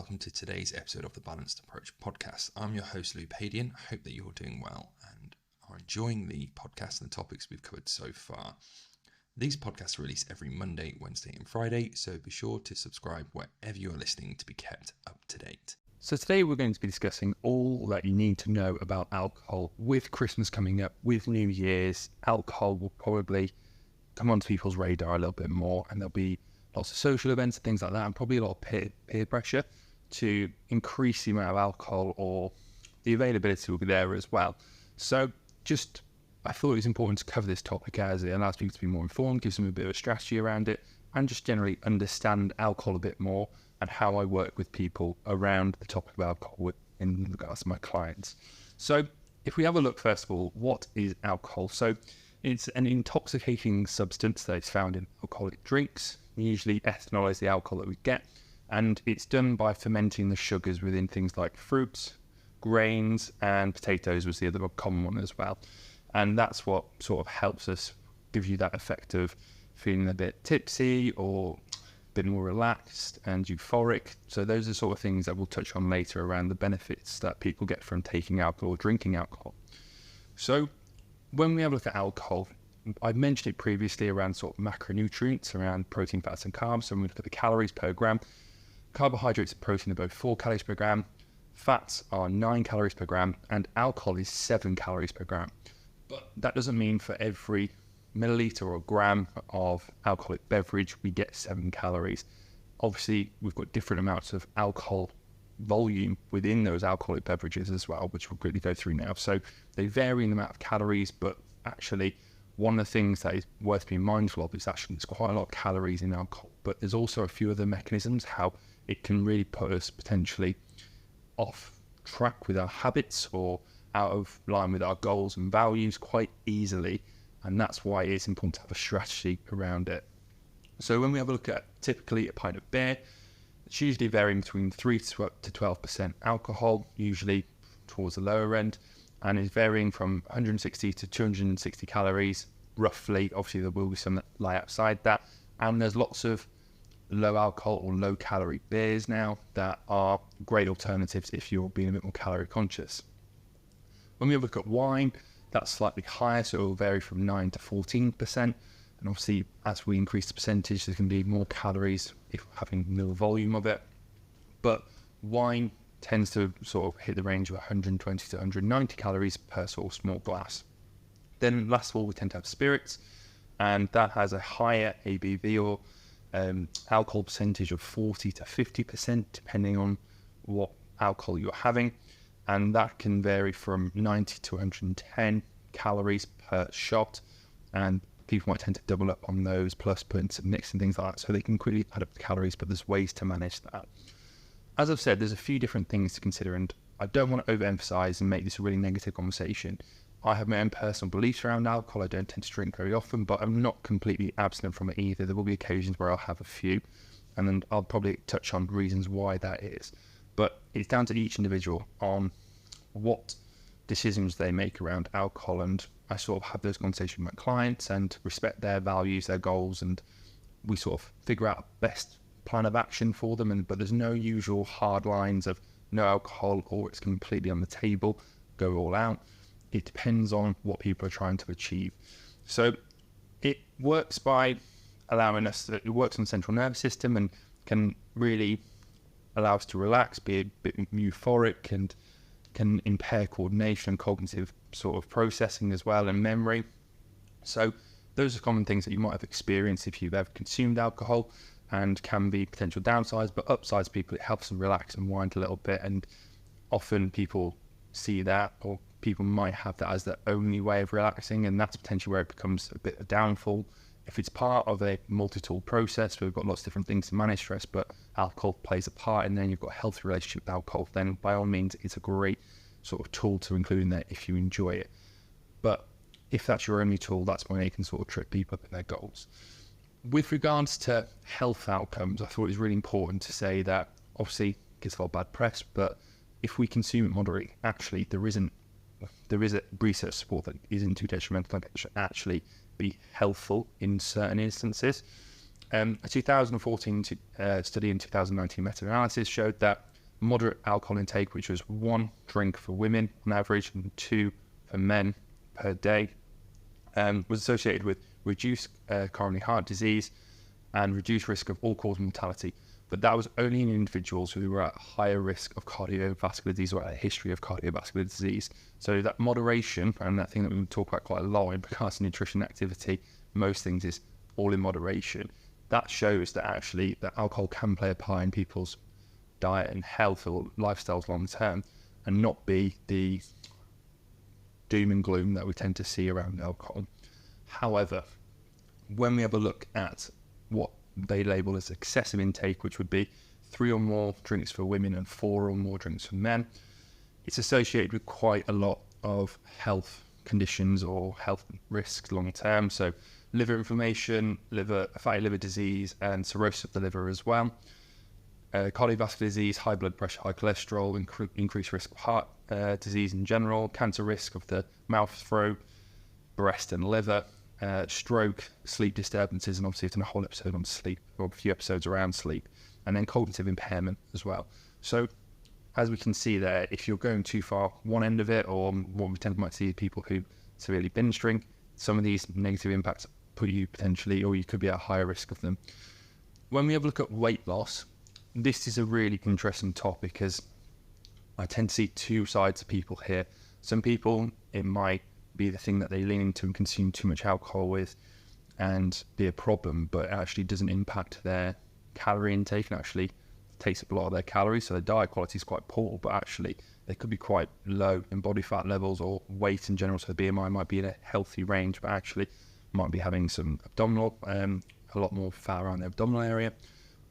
welcome to today's episode of the Balanced Approach podcast. I'm your host, Louis Padian. I hope that you're doing well and are enjoying the podcast and the topics we've covered so far. These podcasts are released every Monday, Wednesday and Friday, so be sure to subscribe wherever you are listening to be kept up to date. So today we're going to be discussing all that you need to know about alcohol. With Christmas coming up, with New Year's, alcohol will probably come onto people's radar a little bit more, and there'll be lots of social events and things like that, and probably a lot of peer pressure to increase the amount of alcohol, or the availability will be there as well. So I thought it was important to cover this topic as it allows people to be more informed, gives them a bit of a strategy around it, and just generally understand alcohol a bit more and how I work with people around the topic of alcohol in regards to my clients. So if we have a look, first of all, what is alcohol? So it's an intoxicating substance that is found in alcoholic drinks. We usually ethanol is the alcohol that we get, and it's done by fermenting the sugars within things like fruits, grains, and potatoes was the other common one as well. And that's what sort of helps us, give you that effect of feeling a bit tipsy or a bit more relaxed and euphoric. So those are sort of things that we'll touch on later around the benefits that people get from taking alcohol or drinking alcohol. So when we have a look at alcohol, I've mentioned it previously around sort of macronutrients, around protein, fats and carbs. So when we look at the calories per gram, carbohydrates and protein are both 4 calories per gram, fats are 9 calories per gram, and alcohol is 7 calories per gram. But that doesn't mean for every milliliter or gram of alcoholic beverage we get 7 calories. Obviously, we've got different amounts of alcohol volume within those alcoholic beverages as well, which we'll quickly go through now. So they vary in the amount of calories, but actually one of the things that is worth being mindful of is actually there's quite a lot of calories in alcohol, but there's also a few other mechanisms how it can really put us potentially off track with our habits or out of line with our goals and values quite easily, and that's why it's important to have a strategy around it. So when we have a look at typically a pint of beer, it's usually varying between 3 to 12% alcohol, usually towards the lower end, and is varying from 160 to 260 calories roughly. Obviously there will be some that lie outside that, and there's lots of low alcohol or low calorie beers now that are great alternatives if you're being a bit more calorie conscious. When we look at wine, that's slightly higher, so it will vary from 9 to 14%, and obviously as we increase the percentage there's going to be more calories if having more volume of it. But wine tends to sort of hit the range of 120 to 190 calories per sort of small glass. Then last of all, we tend to have spirits, and that has a higher ABV or alcohol percentage of 40 to 50% depending on what alcohol you're having, and that can vary from 90 to 110 calories per shot, and people might tend to double up on those plus put in some mix and things like that, so they can quickly add up the calories, but there's ways to manage that. As I've said, there's a few different things to consider, and I don't want to overemphasize and make this a really negative conversation. I have my own personal beliefs around alcohol. I don't tend to drink very often, but I'm not completely abstinent from it either. There will be occasions where I'll have a few, and then I'll probably touch on reasons why that is. But it's down to each individual on what decisions they make around alcohol, and I sort of have those conversations with my clients and respect their values, their goals, and we sort of figure out a best plan of action for them. But there's no usual hard lines of no alcohol or it's completely on the table, go all out. It depends on what people are trying to achieve. So it works by allowing us, it works on the central nervous system and can really allow us to relax, be a bit euphoric, and can impair coordination and cognitive sort of processing as well, and memory. So those are common things that you might have experienced if you've ever consumed alcohol, and can be potential downsides, but upsides people, it helps them relax and wind a little bit, and often people see that, or people might have that as their only way of relaxing, and that's potentially where it becomes a bit of a downfall. If it's part of a multi-tool process, we've got lots of different things to manage stress, but alcohol plays a part, and then you've got a healthy relationship with alcohol, then by all means it's a great sort of tool to include in there if you enjoy it. But if that's your only tool, that's when it can sort of trip people up in their goals. With regards to health outcomes, I thought it was really important to say that obviously it gets a lot of bad press, but if we consume it moderately, actually there is a research support that isn't too detrimental, that can actually be helpful in certain instances. A 2014 study and 2019 meta-analysis showed that moderate alcohol intake, which was 1 drink for women on average and 2 for men per day, was associated with reduced coronary heart disease and reduced risk of all-cause mortality. But that was only in individuals who were at higher risk of cardiovascular disease or at a history of cardiovascular disease. So that moderation, and that thing that we talk about quite a lot in regards to nutrition activity, most things is all in moderation. That shows that actually that alcohol can play a part in people's diet and health or lifestyles long term, and not be the doom and gloom that we tend to see around alcohol. However, when we have a look at what they label as excessive intake, which would be 3 or more drinks for women and 4 or more drinks for men, it's associated with quite a lot of health conditions or health risks long term. So liver inflammation, fatty liver disease, and cirrhosis of the liver as well. Cardiovascular disease, high blood pressure, high cholesterol, increased risk of heart disease in general, cancer risk of the mouth, throat, breast and liver, stroke, sleep disturbances, and obviously we've done a whole episode on sleep, or a few episodes around sleep, and then cognitive impairment as well. So as we can see there, if you're going too far one end of it, or what we might see people who severely binge drink, some of these negative impacts put you potentially, or you could be at a higher risk of them. When we have a look at weight loss, this is a really interesting topic, because I tend to see two sides of people here. Some people, it might be the thing that they lean into and consume too much alcohol with and be a problem, but it actually doesn't impact their calorie intake and actually takes up a lot of their calories. So their diet quality is quite poor, but actually they could be quite low in body fat levels or weight in general. So the BMI might be in a healthy range, but actually might be having some abdominal, a lot more fat around the abdominal area.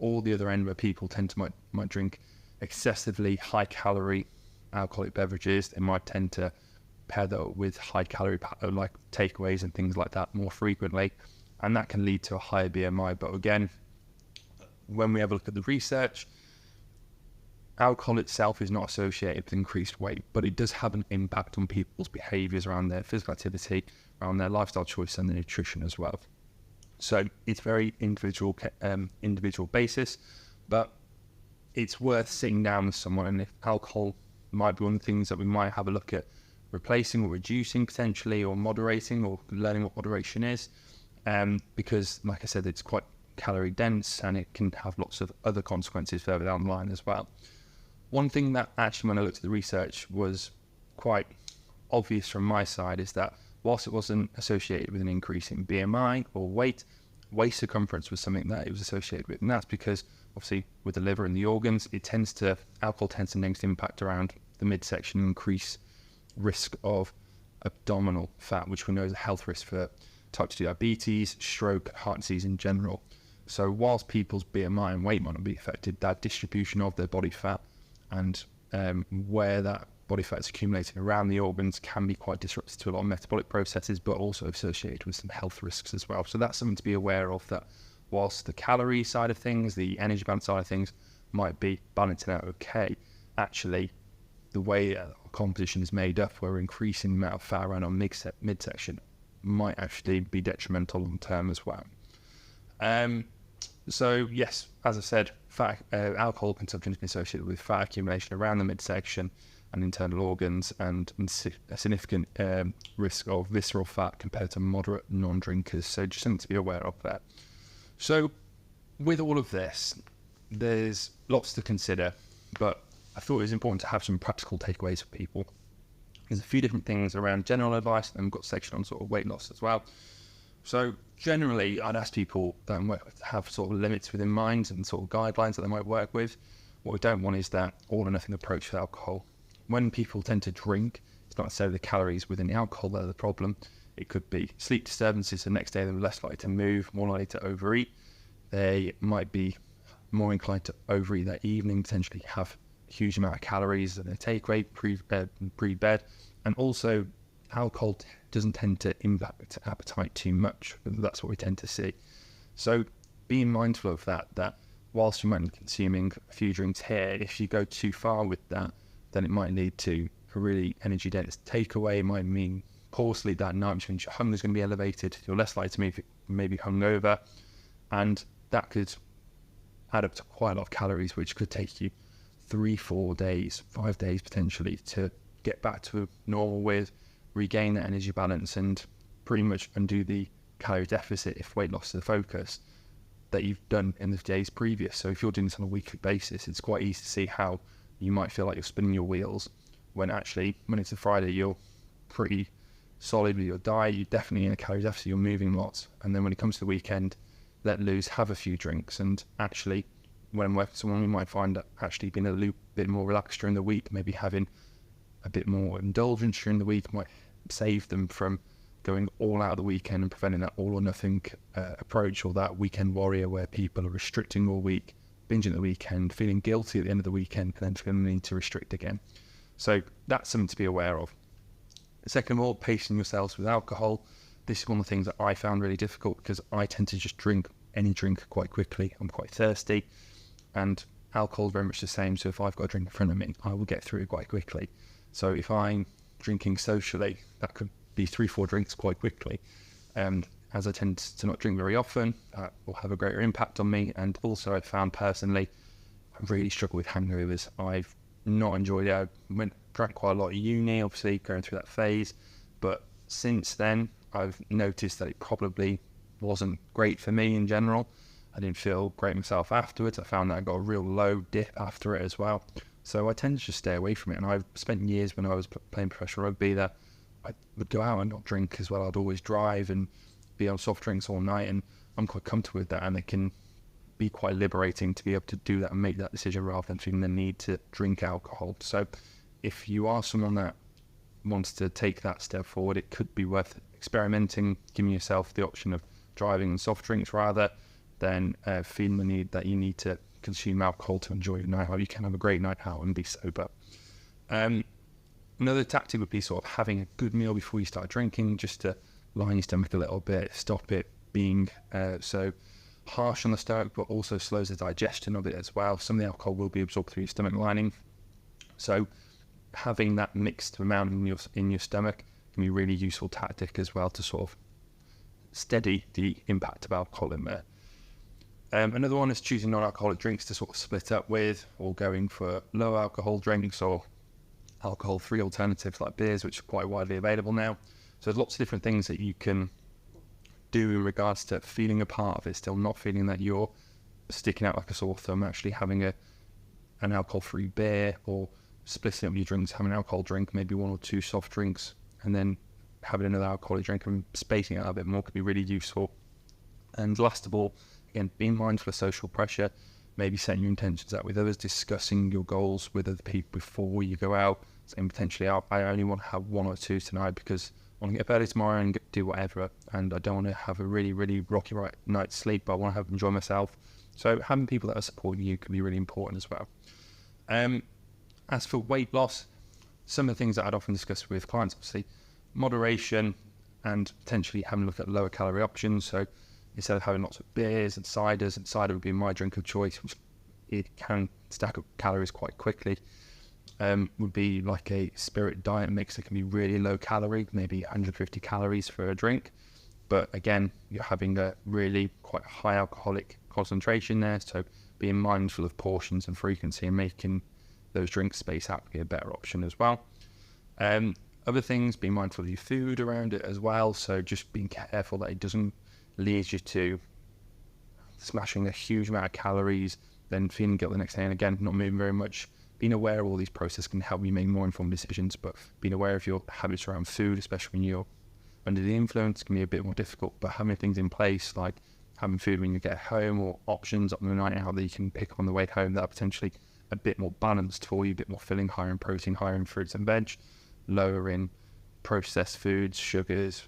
Or the other end, where people tend to might drink excessively high calorie alcoholic beverages. They might tend to pair that with high calorie like takeaways and things like that more frequently, and that can lead to a higher BMI. But again, when we have a look at the research, alcohol itself is not associated with increased weight, but it does have an impact on people's behaviours around their physical activity, around their lifestyle choice and their nutrition as well. So it's very individual basis, but it's worth sitting down with someone, and if alcohol might be one of the things that we might have a look at replacing or reducing potentially, or moderating, or learning what moderation is, because like I said, it's quite calorie dense and it can have lots of other consequences further down the line as well. One thing that actually, when I looked at the research, was quite obvious from my side is that whilst it wasn't associated with an increase in BMI or weight, waist circumference was something that it was associated with. And that's because obviously with the liver and the organs, alcohol tends to negatively impact around the midsection and increase risk of abdominal fat, which we know is a health risk for type 2 diabetes, stroke, heart disease in general. So whilst people's BMI and weight might not be affected, that distribution of their body fat and where that body fat is accumulating around the organs can be quite disruptive to a lot of metabolic processes, but also associated with some health risks as well. So that's something to be aware of, that whilst the calorie side of things, the energy balance side of things might be balancing out okay, actually the way our composition is made up, where we're increasing the amount of fat around our midsection, might actually be detrimental long term as well. So yes, as I said, alcohol consumption has been associated with fat accumulation around the midsection and internal organs, and a significant risk of visceral fat compared to moderate non-drinkers. So just something to be aware of there. So with all of this, there's lots to consider, but I thought it was important to have some practical takeaways for people. There's a few different things around general advice, and we've got a section on sort of weight loss as well. So generally, I'd ask people that have sort of limits within mind and sort of guidelines that they might work with. What we don't want is that all or nothing approach with alcohol. When people tend to drink, it's not necessarily the calories within the alcohol that are the problem. It could be sleep disturbances. The next day they're less likely to move, more likely to overeat. They might be more inclined to overeat that evening, potentially have a huge amount of calories in their takeaway pre-bed. And also, alcohol doesn't tend to impact appetite too much. That's what we tend to see. So being mindful of that whilst you might be consuming a few drinks here, if you go too far with that, then it might lead to a really energy dense takeaway. It might mean poor sleep that night, which means your hunger is going to be elevated. You're less likely to maybe hungover, and that could add up to quite a lot of calories, which could take you 3-4 days, 5 days potentially to get back to normal with, regain that energy balance and pretty much undo the calorie deficit if weight loss is the focus that you've done in the days previous. So if you're doing this on a weekly basis, it's quite easy to see how you might feel like you're spinning your wheels when actually Monday to Friday you're pretty solid with your diet, you're definitely in a calorie deficit, you're moving lots, and then when it comes to the weekend, let loose, have a few drinks. And actually when I'm working with someone, we might find that actually being a little bit more relaxed during the week, maybe having a bit more indulgence during the week might save them from going all out of the weekend and preventing that all or nothing approach, or that weekend warrior where people are restricting all week, binging at the weekend, feeling guilty at the end of the weekend, and then feeling the need to restrict again. So that's something to be aware of. Second of all, pacing yourselves with alcohol. This is one of the things that I found really difficult because I tend to just drink any drink quite quickly. I'm quite thirsty, and alcohol is very much the same. So if I've got a drink in front of me, I will get through it quite quickly. So if I'm drinking socially, that could be 3-4 drinks quite quickly. As I tend to not drink very often, that will have a greater impact on me. And also I found personally, I really struggle with hangovers. I've not enjoyed it. I drank quite a lot at uni, obviously going through that phase. But since then, I've noticed that it probably wasn't great for me in general. I didn't feel great myself afterwards. I found that I got a real low dip after it as well. So I tend to just stay away from it. And I've spent years when I was playing professional rugby that I would go out and not drink as well. I'd always drive and be on soft drinks all night, and I'm quite comfortable with that, and it can be quite liberating to be able to do that and make that decision rather than feeling the need to drink alcohol. So if you are someone that wants to take that step forward, it could be worth experimenting, giving yourself the option of driving and soft drinks rather than feeling the need that you need to consume alcohol to enjoy your night out. You can have a great night out and be sober. Another tactic would be sort of having a good meal before you start drinking, just to line your stomach a little bit, stop it being so harsh on the stomach, but also slows the digestion of it as well. Some of the alcohol will be absorbed through your stomach lining. So having that mixed amount in your stomach can be a really useful tactic as well to sort of steady the impact of alcohol in there. Another one is choosing non-alcoholic drinks to sort of split up with, or going for low alcohol drinks or alcohol-free alternatives like beers, which are quite widely available now. So there's lots of different things that you can do in regards to feeling a part of it, still not feeling that you're sticking out like a sore thumb, actually having an alcohol-free beer, or splitting up your drinks, having an alcohol drink, maybe 1 or 2 soft drinks, and then having another alcoholic drink, and spacing it out a bit more could be really useful. And last of all, again, being mindful of social pressure, maybe setting your intentions out with others, discussing your goals with other people before you go out, saying potentially, I only want to have 1 or 2 tonight because I want to get better tomorrow and do whatever, and I don't want to have a really, really rocky night's sleep, but I want to enjoy myself. So having people that are supporting you can be really important as well. As for weight loss, some of the things that I'd often discuss with clients, obviously, moderation and potentially having a look at lower calorie options. So instead of having lots of beers and ciders, and cider would be my drink of choice, which it can stack up calories quite quickly, would be like a spirit diet mix that can be really low calorie, maybe 150 calories for a drink. But again, you're having a really quite high alcoholic concentration there, so being mindful of portions and frequency and making those drinks space out would be a better option as well. Other things, being mindful of your food around it as well, so just being careful that it doesn't lead you to smashing a huge amount of calories, then feeling guilt the next day, and again, not moving very much. Being aware of all these processes can help you make more informed decisions, but being aware of your habits around food, especially when you're under the influence, can be a bit more difficult. But having things in place, like having food when you get home, or options on the night out that you can pick up on the way home that are potentially a bit more balanced for you, a bit more filling, higher in protein, higher in fruits and veg, lower in processed foods, sugars,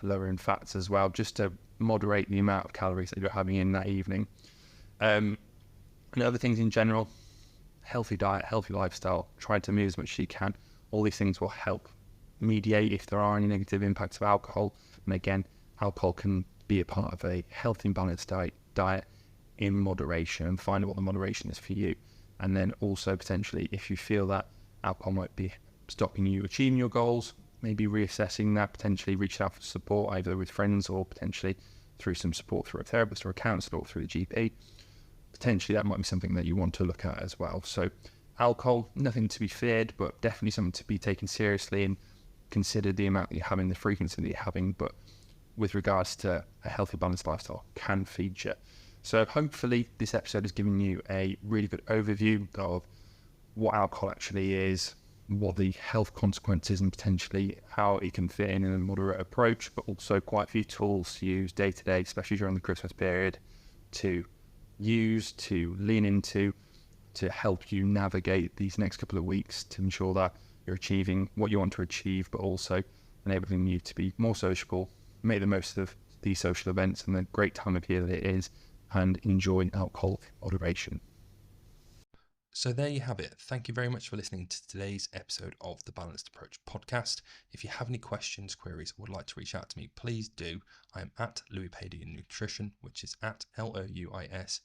lower in fats as well, just to moderate the amount of calories that you're having in that evening. And other things in general, healthy diet, healthy lifestyle, try to move as much as you can. All these things will help mediate if there are any negative impacts of alcohol. And again, alcohol can be a part of a healthy and balanced diet in moderation, and find out what the moderation is for you. And then also potentially, if you feel that alcohol might be stopping you achieving your goals, maybe reassessing that, potentially reach out for support either with friends or potentially through some support through a therapist or a counsellor or through the GP. potentially that might be something that you want to look at as well. So alcohol, nothing to be feared, but definitely something to be taken seriously and consider the amount that you're having, the frequency that you're having, but with regards to a healthy, balanced lifestyle can feature. So hopefully this episode has given you a really good overview of what alcohol actually is, what the health consequences and potentially how it can fit in a moderate approach, but also quite a few tools to use day to day, especially during the Christmas period, to use, to lean into, to help you navigate these next couple of weeks to ensure that you're achieving what you want to achieve, but also enabling you to be more sociable, make the most of these social events and the great time of year that it is, and enjoy alcohol in moderation. So there you have it. Thank you very much for listening to today's episode of the Balanced Approach podcast. If you have any questions, queries, or would like to reach out to me, please do. I am at Louis Padian Nutrition, which is at LOUISPADIAN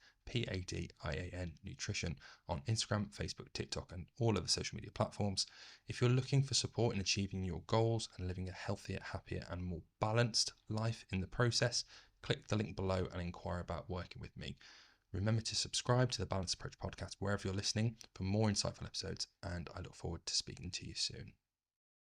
Nutrition on Instagram, Facebook, TikTok, and all other social media platforms. If you're looking for support in achieving your goals and living a healthier, happier, and more balanced life in the process, click the link below and inquire about working with me. Remember to subscribe to the Balanced Approach podcast wherever you're listening for more insightful episodes, and I look forward to speaking to you soon.